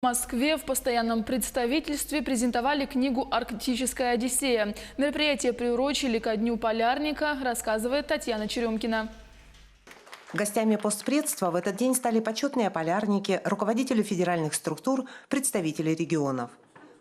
В Москве в постоянном представительстве презентовали книгу «Арктическая Одиссея». Мероприятие приурочили ко Дню полярника, рассказывает Татьяна Черемкина. Гостями постпредства в этот день стали почетные полярники, руководители федеральных структур, представители регионов.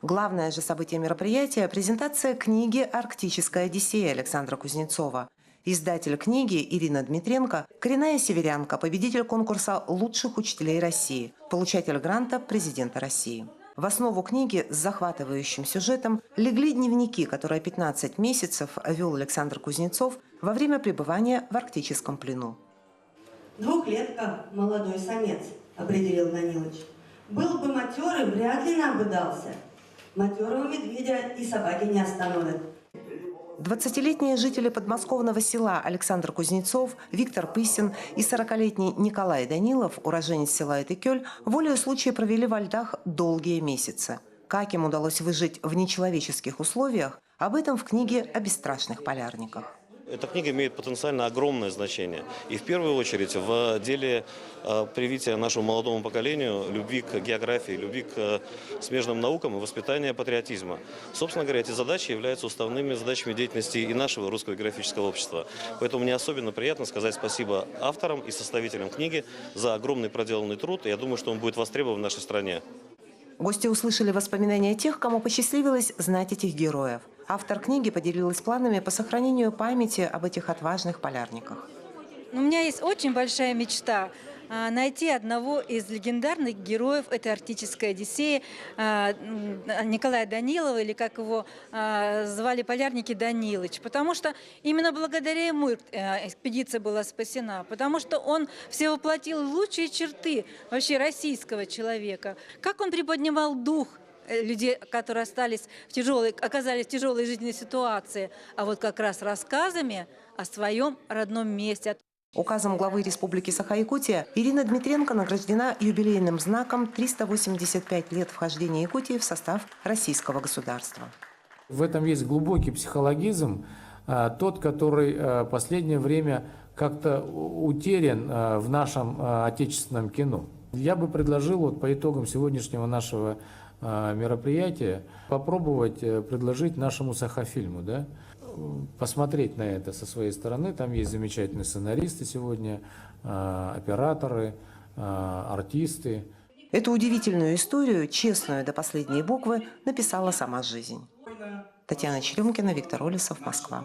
Главное же событие мероприятия – презентация книги «Арктическая Одиссея» Александра Кузнецова. Издатель книги Ирина Дмитренко – коренная северянка, победитель конкурса лучших учителей России, получатель гранта президента России. В основу книги с захватывающим сюжетом легли дневники, которые 15 месяцев вел Александр Кузнецов во время пребывания в арктическом плену. Двухлетка, молодой самец, определил Данилыч. Был бы матерый, вряд ли нам бы дался. Матерого медведя и собаки не остановят. 20-летние жители подмосковного села Александр Кузнецов, Виктор Пысин и 40-летний Николай Данилов, уроженец села Этыкёль, волею случая провели во льдах долгие месяцы. Как им удалось выжить в нечеловеческих условиях, об этом в книге о бесстрашных полярниках. Эта книга имеет потенциально огромное значение. И в первую очередь в деле привития нашему молодому поколению любви к географии, любви к смежным наукам и воспитания патриотизма. Собственно говоря, эти задачи являются уставными задачами деятельности и нашего русского географического общества. Поэтому мне особенно приятно сказать спасибо авторам и составителям книги за огромный проделанный труд. И я думаю, что он будет востребован в нашей стране. Гости услышали воспоминания тех, кому посчастливилось знать этих героев. Автор книги поделилась планами по сохранению памяти об этих отважных полярниках. У меня есть очень большая мечта найти одного из легендарных героев этой арктической Одиссеи, Николая Данилова, или как его звали полярники, Данилыч. Потому что именно благодаря ему экспедиция была спасена. Потому что он все воплотил лучшие черты вообще российского человека. Как он приподнимал дух людей, которые оказались в тяжелой жизненной ситуации, а вот как раз рассказами о своем родном месте. Указом главы Республики Саха-Якутия Ирина Дмитренко награждена юбилейным знаком 385 лет вхождения Якутии в состав российского государства. В этом есть глубокий психологизм, тот, который в последнее время как-то утерян в нашем отечественном кино. Я бы предложил вот по итогам сегодняшнего нашего мероприятия попробовать предложить нашему Сахафильму, да, посмотреть на это со своей стороны. Там есть замечательные сценаристы сегодня, операторы, артисты. Эту удивительную историю, честную до последней буквы, написала сама жизнь. Татьяна Черемкина, Виктор Олесов, Москва.